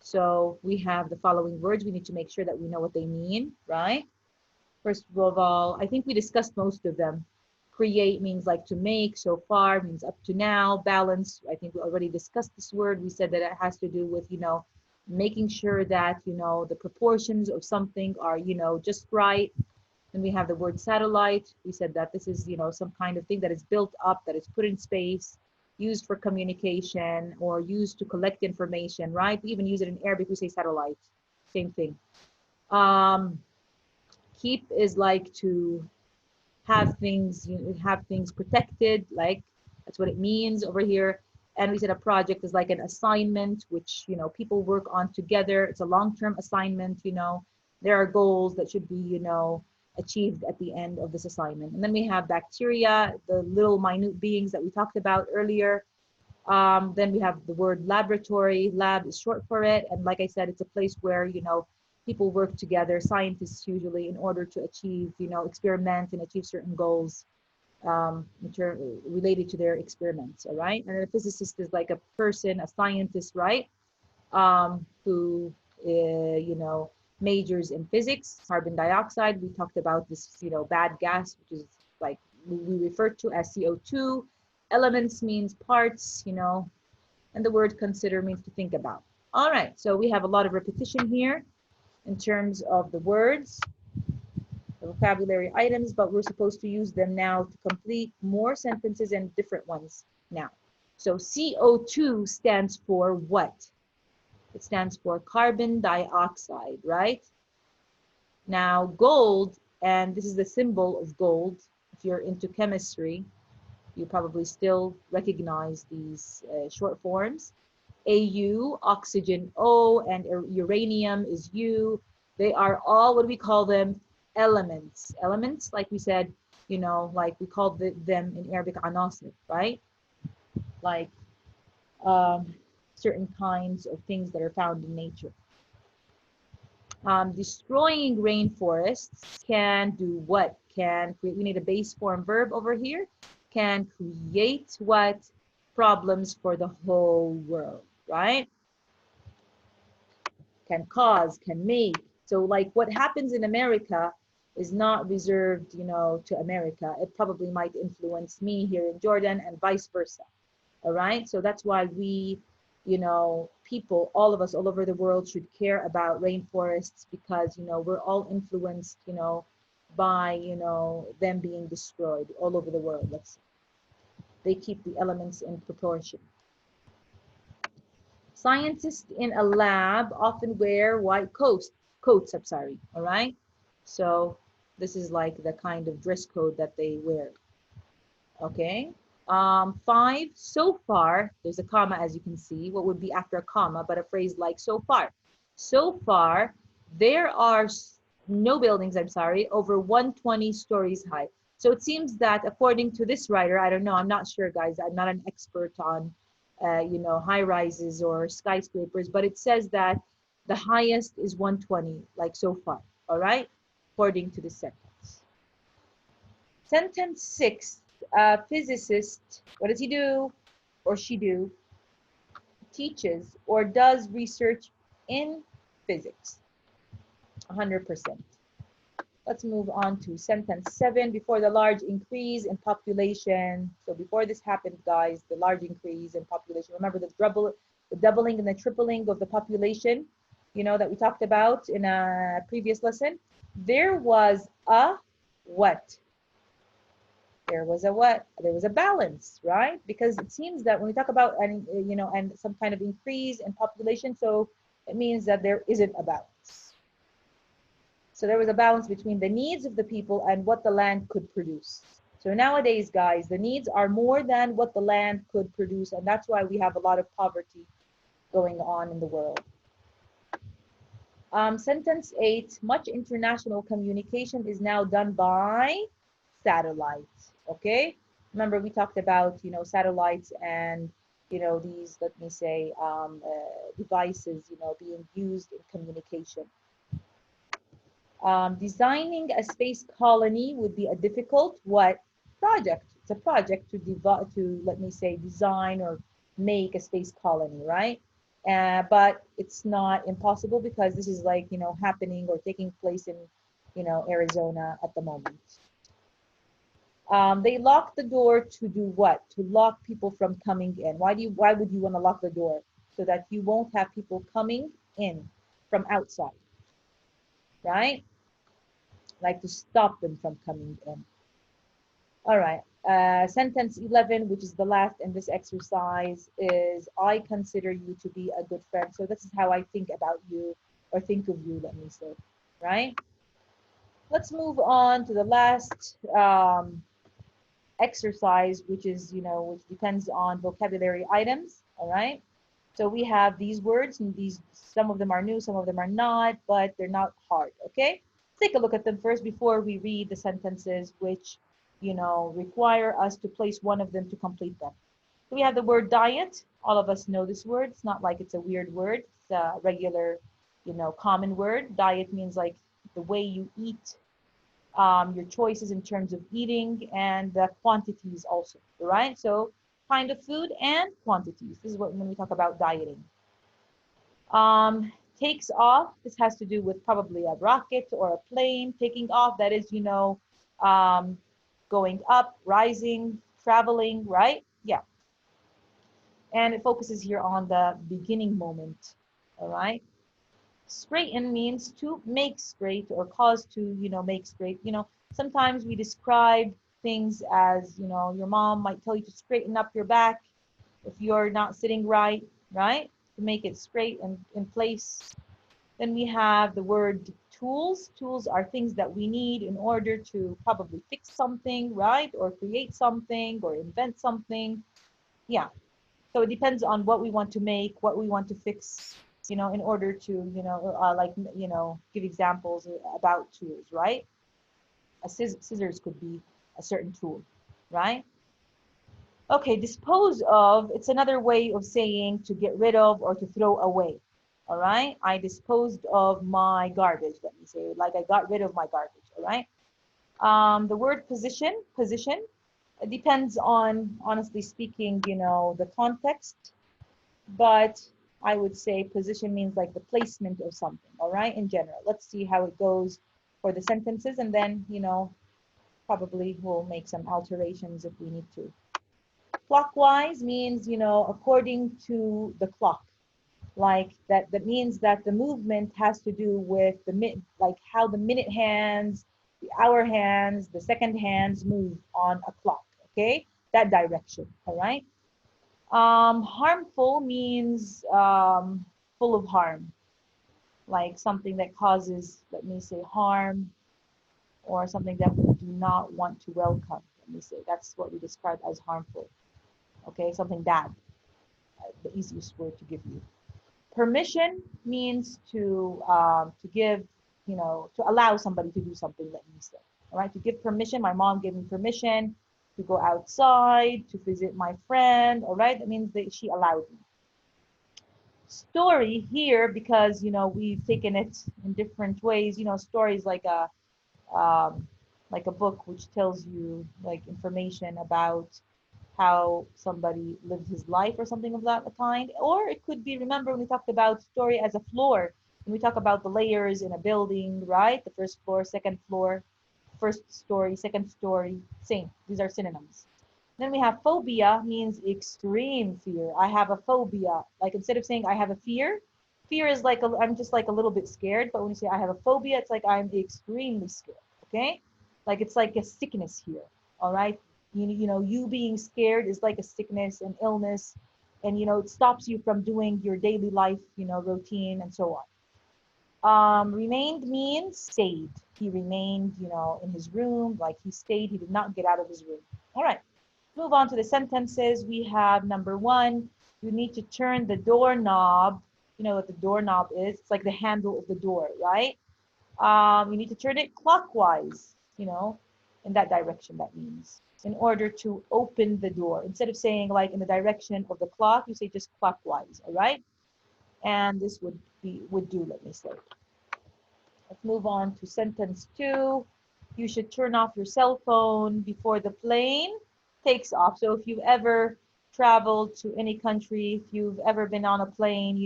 So we have the following words. We need to make sure that we know what they mean, right? First of all, I think we discussed most of them. Create means like to make, so far means up to now. Balance, I think we already discussed this word. We said that it has to do with, you know, making sure that, you know, the proportions of something are, you know, just right. Then we have the word satellite. We said that this is, you know, some kind of thing that is built up, that is put in space, used for communication or used to collect information, right? We even use it in Arabic, we say satellite, same thing. Keep is like to have things, you know, have things protected, like that's what it means over here. And we said a project is like an assignment, which, you know, people work on together. It's a long-term assignment, you know. There are goals that should be, you know, achieved at the end of this assignment. And then we have bacteria, the little minute beings that we talked about earlier. Then we have the word laboratory. Lab is short for it. And like I said, it's a place where, you know, people work together, scientists usually, in order to achieve, you know, experiment and achieve certain goals related to their experiments, all right? And a physicist is like a person, a scientist, right? Who, you know, majors in physics. Carbon dioxide, we talked about this, you know, bad gas, which is like we refer to as CO2. Elements means parts, you know, and the word consider means to think about. All right, so we have a lot of repetition here in terms of the words, the vocabulary items, but we're supposed to use them now to complete more sentences and different ones now. So CO2 stands for what? It stands for carbon dioxide, right? Now gold, and this is the symbol of gold. If you're into chemistry, you probably still recognize these short forms. Au, oxygen O, and uranium is U. They are all, what do we call them? Elements. Elements, like we said, you know, like we call them in Arabic anasir, right? Like certain kinds of things that are found in nature. Destroying rainforests can do what? Can create, we need a base form verb over here. Can create what? Problems for the whole world, right? Can cause, can make. So like what happens in America is not reserved, you know, to America. It probably might influence me here in Jordan and vice versa. All right. So that's why we, you know, people, all of us all over the world should care about rainforests, because, you know, we're all influenced, you know, by, you know, them being destroyed all over the world. Let's see. They keep the elements in proportion. Scientists in a lab often wear white coats, I'm sorry, all right? So this is like the kind of dress code that they wear, okay? 5, so far, there's a comma as you can see, what would be after a comma, but a phrase like so far. So far, there are no buildings, I'm sorry, over 120 stories high. So it seems that according to this writer, I don't know, I'm not sure guys, I'm not an expert on you know, high rises or skyscrapers, but it says that the highest is 120, like so far, all right, according to this sentence. Sentence 6, physicist, what does he do or she do? Teaches or does research in physics, 100%. Let's move on to sentence 7. Before the large increase in population. So before this happened, guys, the large increase in population. Remember the doubling and the tripling of the population, you know, that we talked about in a previous lesson. There was a what? there was a what? There was a balance, right? Because it seems that when we talk about and some kind of increase in population, so it means that there isn't a balance. So there was a balance between the needs of the people and what the land could produce. So nowadays, guys, the needs are more than what the land could produce, and that's why we have a lot of poverty going on in the world. Sentence 8, much international communication is now done by satellites. Okay, remember we talked about satellites and these, let me say, devices being used in communication. Designing a space colony would be a difficult what project? It's a project to let me say design or make a space colony, right? But it's not impossible because this is like happening or taking place in Arizona at the moment. They lock the door to do what? To lock people from coming in. Why would you want to lock the door? So that you won't have people coming in from outside, right? Like to stop them from coming in. All right. Sentence 11, which is the last in this exercise, is I consider you to be a good friend. So this is how I think about you or think of you, let me say, right? Let's move on to the last exercise, which is, which depends on vocabulary items, all right? So we have these words, and some of them are new, some of them are not, but they're not hard, okay? Let's take a look at them first before we read the sentences which, require us to place one of them to complete them. So we have the word diet. All of us know this word. It's not like it's a weird word. It's a regular, common word. Diet means like the way you eat, your choices in terms of eating, and the quantities also, right? So kind of food and quantities. This is what when we talk about dieting. Takes off. This has to do with probably a rocket or a plane taking off. That is, going up, rising, traveling, right? Yeah. And it focuses here on the beginning moment, all right? Straighten means to make straight or cause to, make straight. Sometimes we describe things as, your mom might tell you to straighten up your back if you're not sitting right, right? To make it straight and in place. Then we have the word tools. Tools are things that we need in order to probably fix something, right? Or create something or invent something. Yeah. So it depends on what we want to make, what we want to fix, in order to, give examples about tools, right? Scissors could be a certain tool, right? Okay, dispose of, it's another way of saying to get rid of or to throw away. All right, I disposed of my garbage, let me say, like I got rid of my garbage, all right? The word position, it depends on, honestly speaking, the context, but I would say position means like the placement of something, all right, in general. Let's see how it goes for the sentences, and then, probably we'll make some alterations if we need to. Clockwise means, according to the clock. Like that means that the movement has to do with like how the minute hands, the hour hands, the second hands move on a clock, okay? That direction, all right? Harmful means full of harm, like something that causes, let me say, harm, or something that we do not want to welcome. Let me say, that's what we describe as harmful, okay? Something bad, the easiest word to give you. Permission means to give, to allow somebody to do something, let me say. All right, to give permission. My mom gave me permission to go outside, to visit my friend. All right, that means that she allowed me. Story here, because, we've taken it in different ways. Story is like a book which tells you like information about how somebody lived his life or something of that kind. Or it could be, remember when we talked about story as a floor, when we talk about the layers in a building, right? The first floor, second floor, first story, second story, same. These are synonyms. Then we have phobia, means extreme fear. I have a phobia. Like instead of saying I have a fear, fear is like I'm just like a little bit scared. But when you say I have a phobia, it's like I'm extremely scared. Okay, like it's like a sickness here. All right. You being scared is like a sickness and illness, and it stops you from doing your daily life, routine and so on. Remained means stayed. He remained, in his room, like he stayed. He did not get out of his room. All right. Move on to the sentences. We have number one. You need to turn the doorknob. You know what the doorknob is? It's like the handle of the door, right? You need to turn it clockwise, in that direction, that means, in order to open the door. Instead of saying like in the direction of the clock, you say just clockwise, all right? And this would do, let me say. Let's move on to sentence two. You should turn off your cell phone before the plane takes off. So if you've ever traveled to any country, if you've ever been on a plane,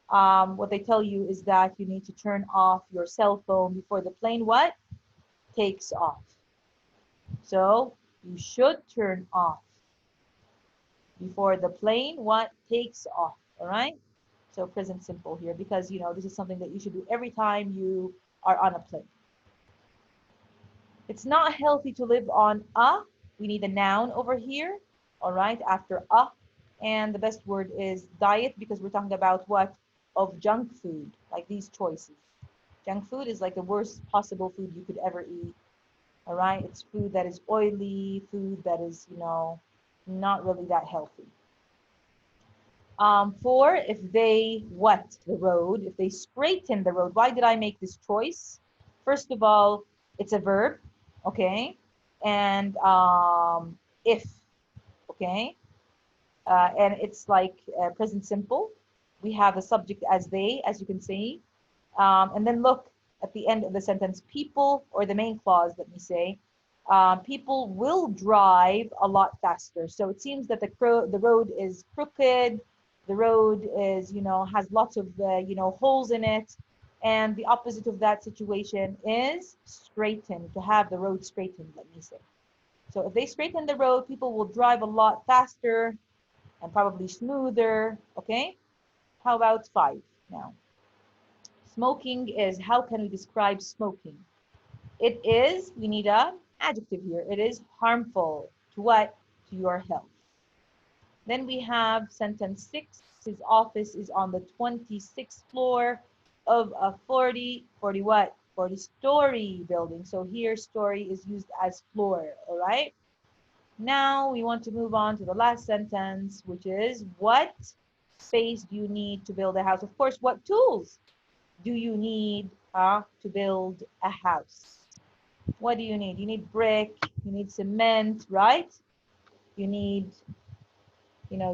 what they tell you is that you need to turn off your cell phone before the plane what? Takes off. So you should turn off before the plane what? Takes off. All right? So present simple here because, this is something that you should do every time you are on a plane. It's not healthy to live on a. We need a noun over here, all right, after a. And the best word is diet because we're talking about what? Of junk food, like these choices. Junk food is like the worst possible food you could ever eat, all right? It's food that is oily, food that is, not really that healthy. For if they the road, if they straighten the road. Why did I make this choice? First of all, it's a verb, okay? And if, okay? And it's like present simple. We have the subject as they, as you can see. And then look at the end of the sentence, people, or the main clause, let me say, people will drive a lot faster. So it seems that the road is crooked, the road is, has lots of, holes in it. And the opposite of that situation is straighten, to have the road straightened, let me say. So if they straighten the road, people will drive a lot faster and probably smoother, okay? How about 5 now? Smoking is, how can we describe smoking? It is, we need an adjective here. It is harmful to what? To your health. Then we have sentence 6. His office is on the 26th floor of a 40 what? 40-story building. So here story is used as floor, all right? Now we want to move on to the last sentence, which is what space do you need to build a house? Of course, what tools do you need to build a house? What do you need? You need brick, you need cement, right? You need,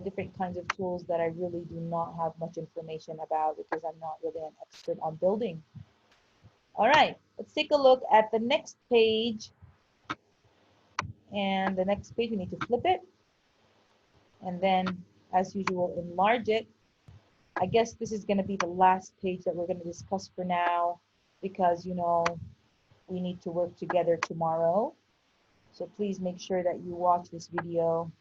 different kinds of tools that I really do not have much information about because I'm not really an expert on building. All right, let's take a look at the next page. And the next page, we need to flip it. And then, as usual, enlarge it. I guess this is going to be the last page that we're going to discuss for now because, we need to work together tomorrow. So please make sure that you watch this video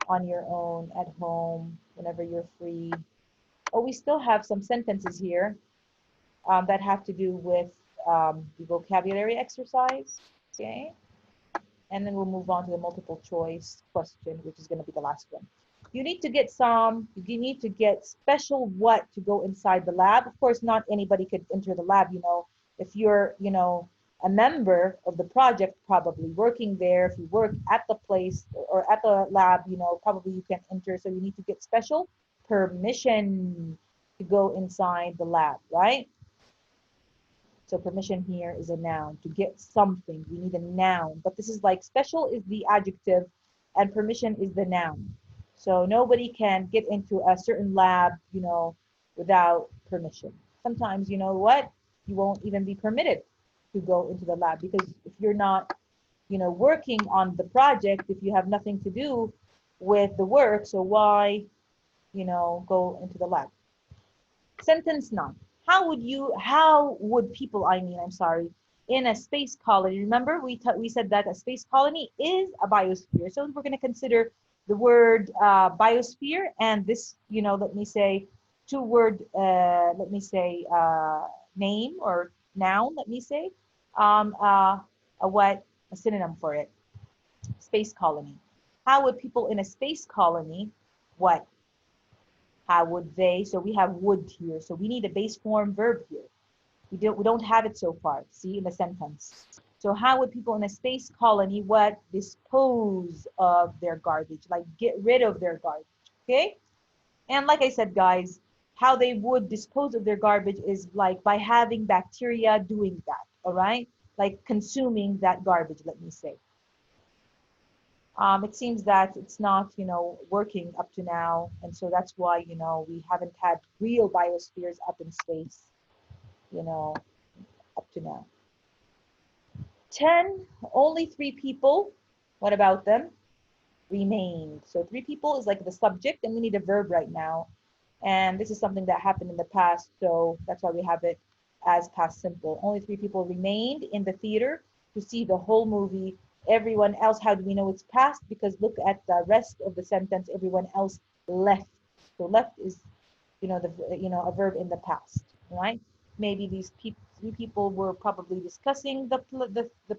on your own at home whenever you're free. Oh, we still have some sentences here that have to do with the vocabulary exercise, okay? And then we'll move on to the multiple choice question, which is going to be the last one. You need to get special what to go inside the lab. Of course, not anybody could enter the lab, if you're, a member of the project, probably working there, if you work at the place or at the lab, probably you can enter. So you need to get special permission to go inside the lab, right? So permission here is a noun. To get something, you need a noun. But this is like special is the adjective and permission is the noun. So nobody can get into a certain lab, without permission. Sometimes, you know what? You won't even be permitted to go into the lab because if you're not, working on the project, if you have nothing to do with the work, so why, go into the lab? Sentence 9. How would people, I'm sorry, in a space colony, remember we said that a space colony is a biosphere. So we're going to consider the word biosphere and this, let me say, two-word, name or noun, let me say, a synonym for it. Space colony. How would people in a space colony, what? How would they? So we have would here. So we need a base form verb here. We don't have it so far, see, in the sentence. So how would people in a space colony what dispose of their garbage, like get rid of their garbage, okay? And like I said, guys, how they would dispose of their garbage is like by having bacteria doing that, all right? Like consuming that garbage, let me say. It seems that it's not, working up to now. And so that's why, we haven't had real biospheres up in space, you know, up to now. 10, only 3 people. What about them? Remained. So 3 people is like the subject, and we need a verb right now. And this is something that happened in the past, so that's why we have it as past simple. Only 3 people remained in the theater to see the whole movie. Everyone else, how do we know it's past? Because look at the rest of the sentence. Everyone else left. So left is, a verb in the past, right? Maybe these 3 people were probably discussing the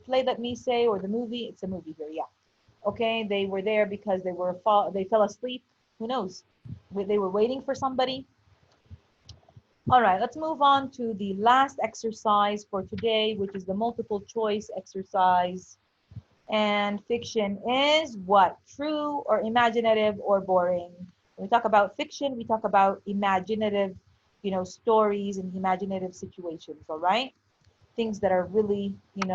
play, let me say, or the movie. It's a movie here, yeah. Okay, they were there because they fell asleep. Who knows? They were waiting for somebody. All right, let's move on to the last exercise for today, which is the multiple choice exercise. And fiction is what? True or imaginative or boring? When we talk about fiction, we talk about imaginative, stories and imaginative situations, all right? Things that are really, do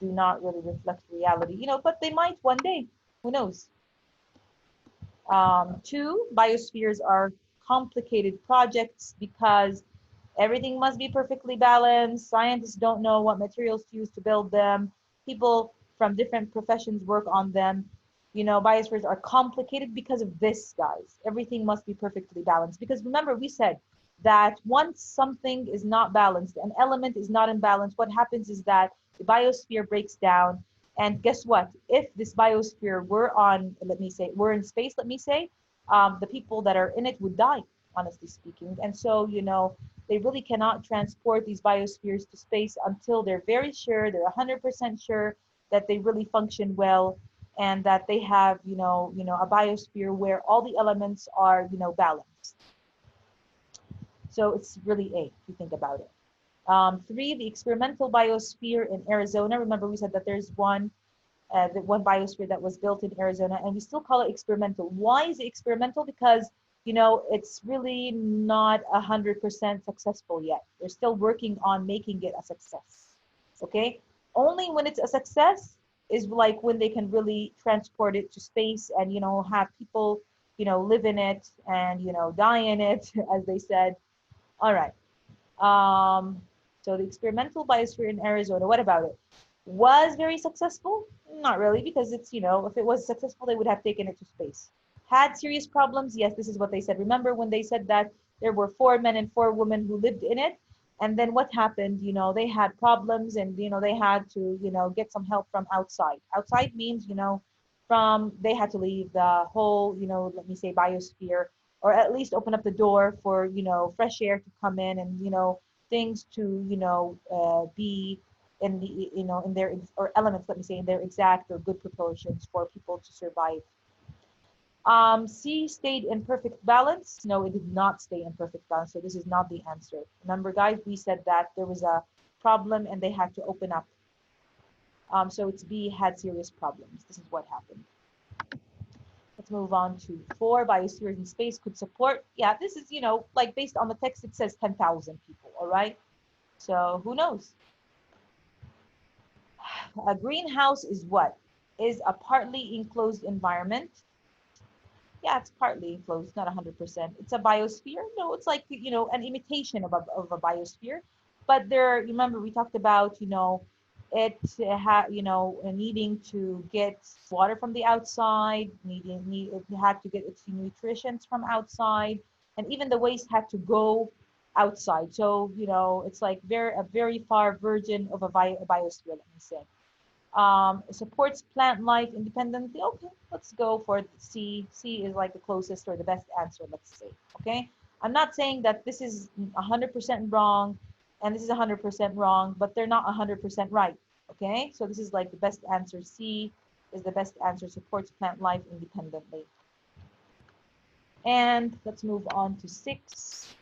not really reflect reality, but they might one day. Who knows? 2, biospheres are complicated projects because everything must be perfectly balanced. Scientists don't know what materials to use to build them. People from different professions work on them. Biospheres are complicated because of this, guys. Everything must be perfectly balanced. Because remember, we said that once something is not balanced, an element is not in balance, what happens is that the biosphere breaks down. And guess what? If this biosphere were in space, let me say, the people that are in it would die, honestly speaking. And so, they really cannot transport these biospheres to space until they're very sure, they're 100% sure that they really function well and that they have, a biosphere where all the elements are, balanced. So it's really A, if you think about it. 3, the experimental biosphere in Arizona. Remember, we said that there's one biosphere that was built in Arizona, and we still call it experimental. Why is it experimental? Because it's really not 100% successful yet. They're still working on making it a success. Okay, only when it's a success is like when they can really transport it to space and have people live in it and die in it, as they said. All right. So the experimental biosphere in Arizona, what about it? Was very successful? Not really, because it's, if it was successful, they would have taken it to space. Had serious problems? Yes, this is what they said. Remember when they said that there were 4 men and 4 women who lived in it? And then what happened? They had problems and, they had to, get some help from outside. Outside means, they had to leave the whole, let me say biosphere, or at least open up the door for, fresh air to come in and, things to, be in the, in their, or elements, let me say, in their exact or good proportions for people to survive. C, stayed in perfect balance. No, it did not stay in perfect balance. So this is not the answer. Remember, guys, we said that there was a problem and they had to open up. So it's B, had serious problems. This is what happened. Let's move on to 4, biospheres in space could support. Yeah, this is, like based on the text, it says 10,000 people, all right? So who knows? A greenhouse is what? Is a partly enclosed environment. Yeah, it's partly enclosed, not 100%. It's a biosphere. No, it's like, an imitation of a biosphere. But there, remember, we talked about, needing to get water from the outside, it had to get its nutrients from outside, and even the waste had to go outside. So, it's like a very far version of a biosphere, let me say. Supports plant life independently. Okay, let's go for C. C is like the closest or the best answer, let's say. Okay, I'm not saying that this is 100% wrong and this is 100% wrong, but they're not 100% right. Okay, so this is like the best answer, C, is the best answer, supports plant life independently. And let's move on to 6.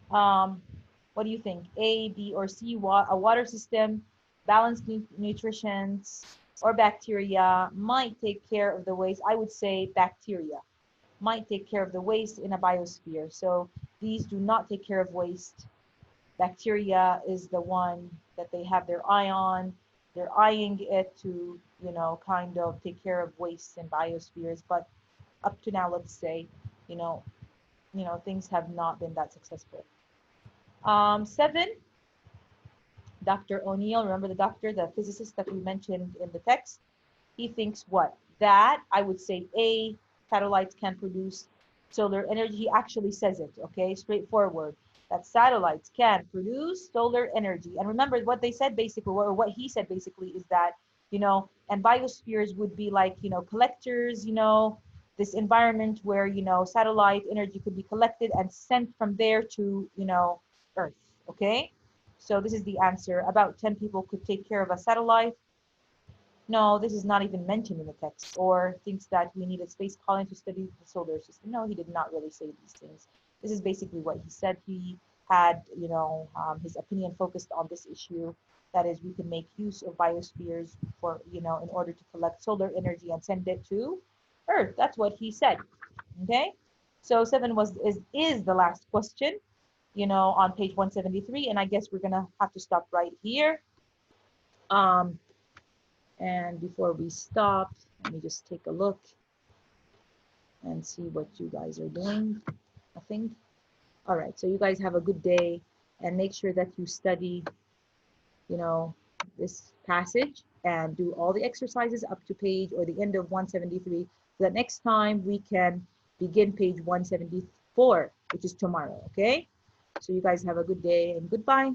What do you think? A, B, or C, a water system, balanced nutrition, or bacteria might take care of the waste? I would say bacteria might take care of the waste in a biosphere. So these do not take care of waste. Bacteria is the one that they have their eye on. They're eyeing it to, kind of take care of waste in biospheres. But up to now, let's say, you know, things have not been that successful. 7, Dr. O'Neill, remember the doctor, the physicist that we mentioned in the text? He thinks what? That I would say A, satellites can produce solar energy. He actually says it, okay, straightforward, that satellites can produce solar energy. And remember what they said basically, or what he said basically, is that, and biospheres would be like, collectors, this environment where, satellite energy could be collected and sent from there to, Earth, okay? So this is the answer. About 10 people could take care of a satellite. No, this is not even mentioned in the text. Or thinks that we need a space colony to study the solar system. No, he did not really say these things. This is basically what he said. He had, his opinion focused on this issue. That is, we can make use of biospheres for, in order to collect solar energy and send it to Earth. That's what he said. Okay. So 7 is the last question, on page 173. And I guess we're gonna have to stop right here. And before we stop, let me just take a look and see what you guys are doing. Nothing. All right, so you guys have a good day, and make sure that you study, this passage and do all the exercises up to page or the end of 173, so that next time we can begin page 174, which is tomorrow, okay? So you guys have a good day and goodbye.